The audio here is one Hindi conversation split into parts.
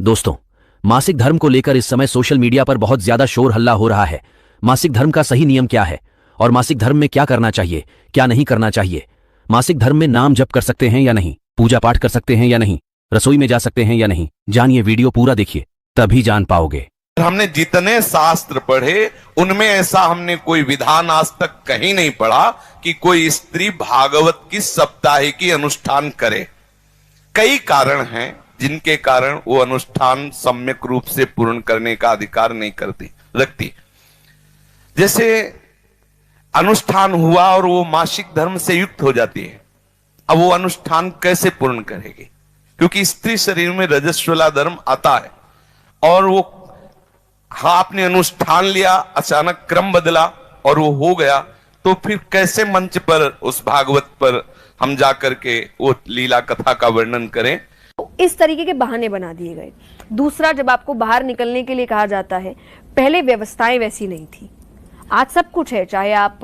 दोस्तों, मासिक धर्म को लेकर इस समय सोशल मीडिया पर बहुत ज्यादा शोर हल्ला हो रहा है। मासिक धर्म का सही नियम क्या है और मासिक धर्म में क्या करना चाहिए, क्या नहीं करना चाहिए? मासिक धर्म में नाम जप कर सकते हैं या नहीं, पूजा पाठ कर सकते हैं या नहीं, रसोई में जा सकते हैं या नहीं? जानिए, वीडियो पूरा देखिए, तभी जान पाओगे। हमने जितने शास्त्र पढ़े उनमें ऐसा हमने कोई विधान आज तक कहीं नहीं पढ़ा कि कोई स्त्री भागवत की सप्ताहिकी अनुष्ठान करे। कई कारण हैं जिनके कारण वो अनुष्ठान सम्यक रूप से पूर्ण करने का अधिकार नहीं रखती। जैसे अनुष्ठान हुआ और वो मासिक धर्म से युक्त हो जाती है, अब वो अनुष्ठान कैसे पूर्ण करेगी? क्योंकि स्त्री शरीर में रजस्वला धर्म आता है और वो आपने अनुष्ठान लिया, अचानक क्रम बदला और वो हो गया, तो फिर कैसे मंच पर उस भागवत पर हम जाकर के वो लीला कथा का वर्णन करें? इस तरीके के बहाने बना दिए गए। दूसरा, जब आपको बाहर निकलने के लिए कहा जाता है, पहले व्यवस्थाएं वैसी नहीं थी। आज सब कुछ है, चाहे आप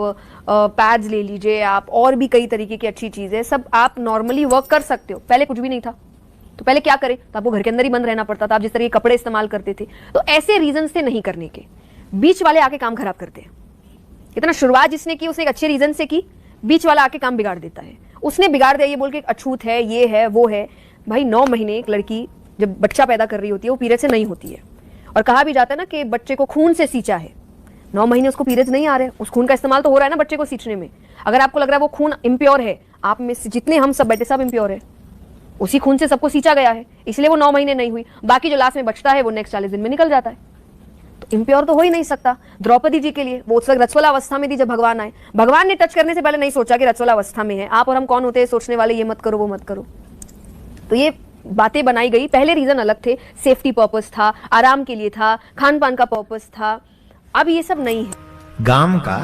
पैड्स ले लीजिए, आप और भी कई तरीके की अच्छी चीजें, सब आप नॉर्मली वर्क कर सकते हो। पहले कुछ भी नहीं था, तो पहले क्या करें? तो आपको घर के अंदर ही बंद रहना पड़ता था। आप जिस तरह के कपड़े इस्तेमाल करते थे, तो ऐसे रीजन से नहीं करने के, बीच वाले आके काम खराब करते हैं। इतना शुरुआत जिसने की उसने एक अच्छे रीजन से की, बीच वाला आके काम बिगाड़ देता है। उसने बिगाड़ दिया ये बोल के अछूत है, ये है, वो है। भाई 9 महीने एक लड़की जब बच्चा पैदा कर रही होती है, वो पीरियड से नहीं होती है, और कहा भी जाता है ना कि बच्चे को खून से सींचा है। 9 महीने उसको पीरियड्स नहीं आ रहे, उस खून का इस्तेमाल तो हो रहा है ना बच्चे को सींचने में। अगर आपको लग रहा है वो खून इम्प्योर है, आप में से जितने हम सब बैठे सब इम्प्योर है, उसी खून से सबको सींचा गया है, इसलिए वो 9 महीने नहीं हुई। बाकी जो लास्ट में बचता है वो नेक्स्ट 40 दिन में निकल जाता है, तो इम्प्योर तो हो ही नहीं सकता। द्रौपदी जी के लिए वो उस वक्त रजस्वला अवस्था में थी जब भगवान आए। भगवान ने टच करने से पहले नहीं सोचा कि रजस्वला अवस्था में है। आप और हम कौन होते हैं सोचने वाले, ये मत करो वो मत करो। तो ये बातें बनाई गई। पहले रीजन अलग थे, सेफ्टी पर्पस था, आराम के लिए था, खान पान का पर्पस था। अब ये सब नहीं है। गांव का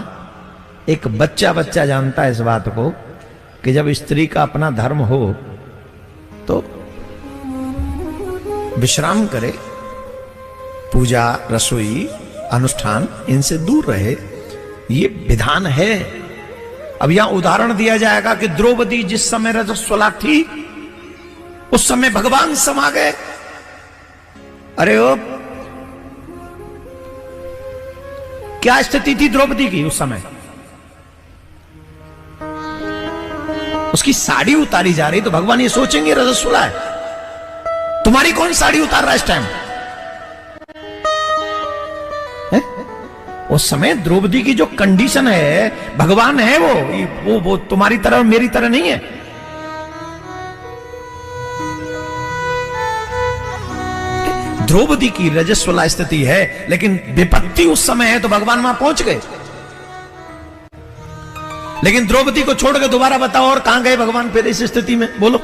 एक बच्चा जानता है इस बात को कि जब स्त्री का अपना धर्म हो तो विश्राम करे, पूजा, रसोई, अनुष्ठान इनसे दूर रहे। ये विधान है। अब यहां उदाहरण दिया जाएगा कि द्रौपदी जिस समय रजस्वला थी उस समय भगवान समा गए। अरे ओ, क्या स्थिति थी द्रौपदी की उस समय? उसकी साड़ी उतारी जा रही तो भगवान ये सोचेंगे रजस्वला है, तुम्हारी कौन साड़ी उतार रहा है इस टाइम? उस समय द्रौपदी की जो कंडीशन है, भगवान है वो तुम्हारी तरह मेरी तरह नहीं है। द्रौपदी की रजस्वला स्थिति है, लेकिन विपत्ति उस समय है तो भगवान वहां पहुंच गए। लेकिन द्रौपदी को छोड़ के दोबारा बताओ और कहां गए भगवान फिर इस स्थिति में? बोलो,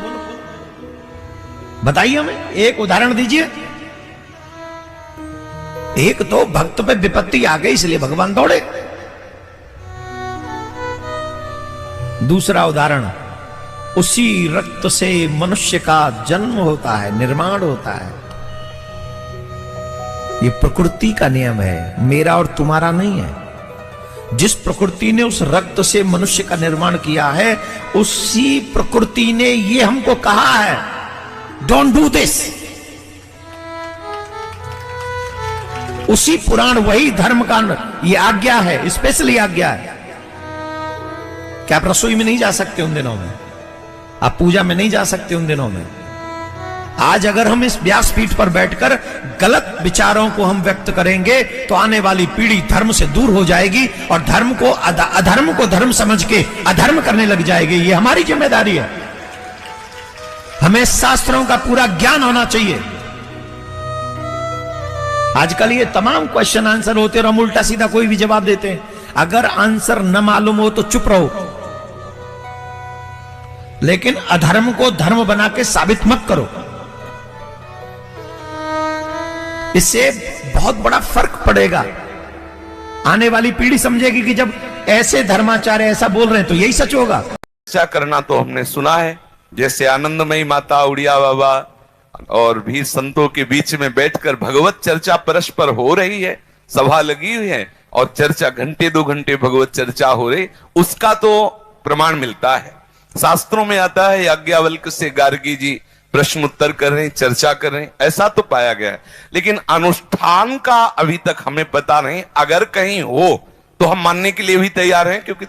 बताइए हमें, एक उदाहरण दीजिए। एक तो भक्त पे विपत्ति आ गई इसलिए भगवान दौड़े। दूसरा उदाहरण, उसी रक्त से मनुष्य का जन्म होता है, निर्माण होता है। ये प्रकृति का नियम है, मेरा और तुम्हारा नहीं है। जिस प्रकृति ने उस रक्त से मनुष्य का निर्माण किया है, उसी प्रकृति ने ये हमको कहा है, डोंट डू दिस। उसी पुराण, वही धर्म का ये आज्ञा है, स्पेशली आज्ञा है कि आप रसोई में नहीं जा सकते उन दिनों में, आप पूजा में नहीं जा सकते उन दिनों में। आज अगर हम इस व्यासपीठ पर बैठकर गलत विचारों को हम व्यक्त करेंगे तो आने वाली पीढ़ी धर्म से दूर हो जाएगी और धर्म को अधर्म को धर्म समझ के अधर्म करने लग जाएगी। ये हमारी जिम्मेदारी है। हमें शास्त्रों का पूरा ज्ञान होना चाहिए। आजकल ये तमाम क्वेश्चन आंसर होते और हम उल्टा सीधा कोई भी जवाब देते हैं। अगर आंसर न मालूम हो तो चुप रहो, लेकिन अधर्म को धर्म बना के साबित मत करो। इससे बहुत बड़ा फर्क पड़ेगा। आने वाली पीढ़ी समझेगी कि जब ऐसे धर्माचार्य ऐसा बोल रहे हैं तो यही सच होगा। चर्चा करना तो हमने सुना है, जैसे आनंदमयी माता, उड़िया बाबा और भी संतों के बीच में बैठकर भगवत चर्चा परस्पर हो रही है, सभा लगी हुई है और चर्चा घंटे 2 घंटे भगवत चर्चा हो रही, उसका तो प्रमाण मिलता है। शास्त्रों में आता है याज्ञवल्क्य से गार्गी जी प्रश्न उत्तर कर रहे हैं, चर्चा कर रहे हैं, ऐसा तो पाया गया है। लेकिन अनुष्ठान का अभी तक हमें पता नहीं। अगर कहीं हो तो हम मानने के लिए भी तैयार हैं, क्योंकि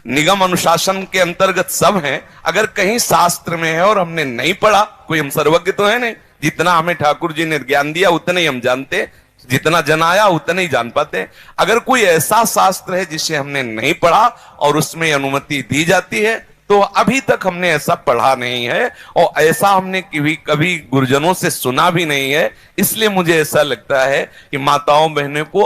निगम अनुशासन के अंतर्गत सब हैं। अगर कहीं शास्त्र में है और हमने नहीं पढ़ा, कोई हम सर्वज्ञ तो है नहीं, जितना हमें ठाकुर जी ने ज्ञान दिया उतना ही हम जानते, जितना जनाया उतना ही जान पाते। अगर कोई ऐसा शास्त्र है जिसे हमने नहीं पढ़ा और उसमें अनुमति दी जाती है, तो अभी तक हमने ऐसा पढ़ा नहीं है और ऐसा हमने कभी गुरुजनों से सुना भी नहीं है। इसलिए मुझे ऐसा लगता है कि माताओं बहनों को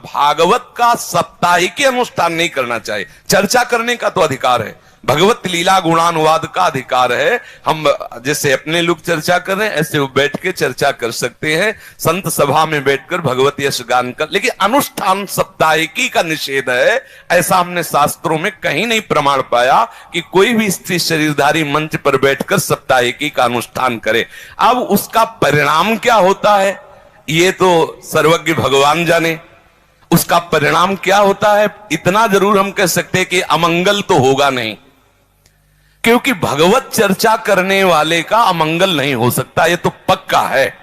भागवत का साप्ताहिक अनुष्ठान नहीं करना चाहिए। चर्चा करने का तो अधिकार है, भगवत लीला गुणानुवाद का अधिकार है। हम जैसे अपने लोग चर्चा कर रहे हैं, ऐसे वो बैठ के चर्चा कर सकते हैं, संत सभा में बैठकर भगवत यश गान कर। लेकिन अनुष्ठान साप्ताहिकी का निषेध है, ऐसा हमने शास्त्रों में कहीं नहीं प्रमाण पाया कि कोई भी स्त्री शरीरधारी मंच पर बैठकर साप्ताहिकी का अनुष्ठान करे। अब उसका परिणाम क्या होता है ये तो सर्वज्ञ भगवान जाने। उसका परिणाम क्या होता है इतना जरूर हम कह सकते हैं कि अमंगल तो होगा नहीं, क्योंकि भगवत चर्चा करने वाले का अमंगल नहीं हो सकता, ये तो पक्का है।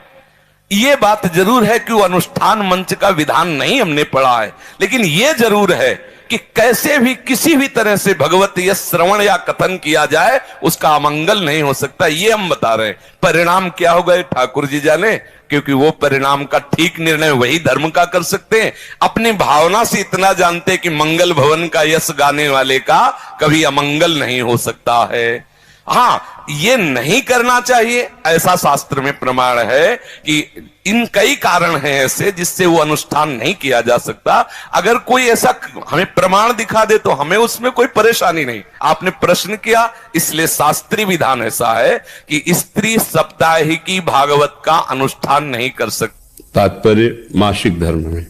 ये बात जरूर है कि वो अनुष्ठान मंच का विधान नहीं हमने पढ़ा है, लेकिन ये जरूर है कि कैसे भी किसी भी तरह से भगवत यश श्रवण या कथन किया जाए उसका अमंगल नहीं हो सकता, ये हम बता रहे हैं। परिणाम क्या होगा ठाकुर जी जाने, क्योंकि वो परिणाम का ठीक निर्णय वही धर्म का कर सकते हैं। अपनी भावना से इतना जानते कि मंगल भवन का यश गाने वाले का कभी अमंगल नहीं हो सकता है। हाँ, ये नहीं करना चाहिए, ऐसा शास्त्र में प्रमाण है कि इन कई कारण हैं ऐसे जिससे वो अनुष्ठान नहीं किया जा सकता। अगर कोई ऐसा हमें प्रमाण दिखा दे तो हमें उसमें कोई परेशानी नहीं। आपने प्रश्न किया, इसलिए शास्त्रीय विधान ऐसा है कि स्त्री साप्ताहिकी भागवत का अनुष्ठान नहीं कर सकती। तात्पर्य मासिक धर्म में,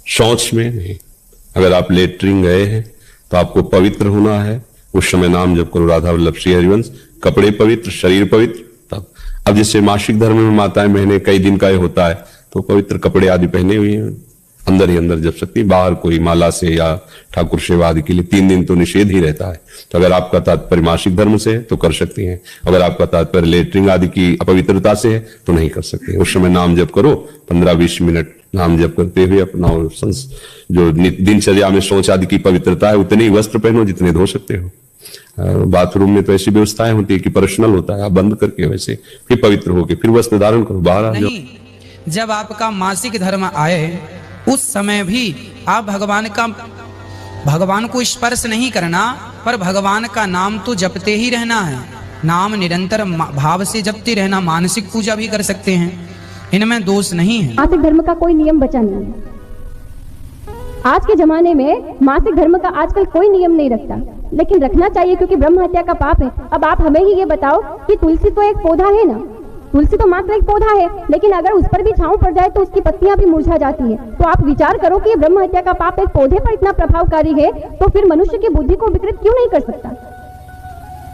शौच में नहीं। अगर आप लेटरिन गए हैं तो आपको पवित्र होना है, उस समय नाम जप करो राधा वल्लभ श्री हरिवंश। कपड़े पवित्र, शरीर पवित्र, तब। अब जैसे मासिक धर्म में माताएं बहनें कई दिन का होता है तो पवित्र कपड़े आदि पहने हुए हैं, अंदर ही अंदर जप सकती। बाहर कोई माला से या ठाकुर सेवा आदि के लिए 3 दिन तो निषेध ही रहता है। तो अगर आपका तात्पर्य मासिक धर्म से है तो कर सकती हैं, अगर आपका तात्पर्य लेटरिन आदि की अपवित्रता से है तो नहीं कर सकते। उस समय नाम जप करो, 15-20 मिनट नाम जप करते हुए अपना जो दिनचर्या में शौच आदि की पवित्रता है उतने ही वस्त्र पहनो जितने धो सकते हो। बाथरूम में तो ऐसी व्यवस्थाएं होती है कि पर्सनल होता है, आप बंद करके वैसे फिर पवित्र होके फिर वस्त्र धारण करो, बाहर आ जाओ। जब आपका मासिक धर्म आए उस समय भी आप भगवान को स्पर्श नहीं करना, पर भगवान का नाम तो जपते ही रहना है। नाम निरंतर भाव से जपते रहना। मानसिक पूजा भी कर सकते हैं, इनमें दोष नहीं है। मासिक धर्म का कोई नियम बचा नहीं है। आज के जमाने में मासिक धर्म का आजकल कोई नियम नहीं रखता, लेकिन रखना चाहिए क्योंकि ब्रह्म हत्या का पाप है। अब आप हमें ही ये बताओ कि तुलसी तो एक पौधा है ना, तुलसी तो मात्र एक पौधा है, लेकिन अगर उस पर भी छांव पड़ जाए तो उसकी पत्तियां भी मुरझा जाती है। तो आप विचार करो कि ब्रह्म हत्या का पाप एक पौधे पर इतना प्रभावकारी है, तो फिर मनुष्य की बुद्धि को विकृत क्यों नहीं कर सकता।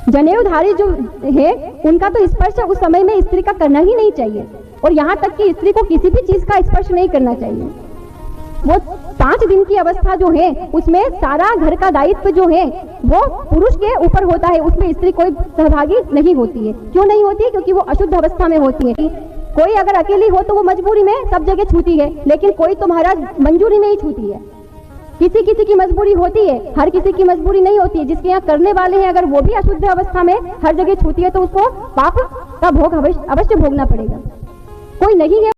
जनेऊधारी जो है उनका तो स्पर्श उस समय में स्त्री का करना ही नहीं चाहिए, और यहाँ तक कि स्त्री को किसी भी चीज का स्पर्श नहीं करना चाहिए। वो 5 दिन की अवस्था जो है उसमें सारा घर का दायित्व जो है वो पुरुष के ऊपर होता है, उसमें स्त्री कोई सहभागी नहीं होती है। क्यों नहीं होती है? क्योंकि वो अशुद्ध अवस्था में होती है। कोई अगर अकेली हो तो वो मजबूरी में सब जगह छूती है, लेकिन कोई तो महाराज मंजूरी में ही छूती है। किसी किसी की मजबूरी होती है, हर किसी की मजबूरी नहीं होती है। जिसके यहाँ करने वाले हैं अगर वो भी अशुद्ध अवस्था में हर जगह छूती है तो उसको पाप का भोग अवश्य भोगना पड़ेगा। कोई नहीं है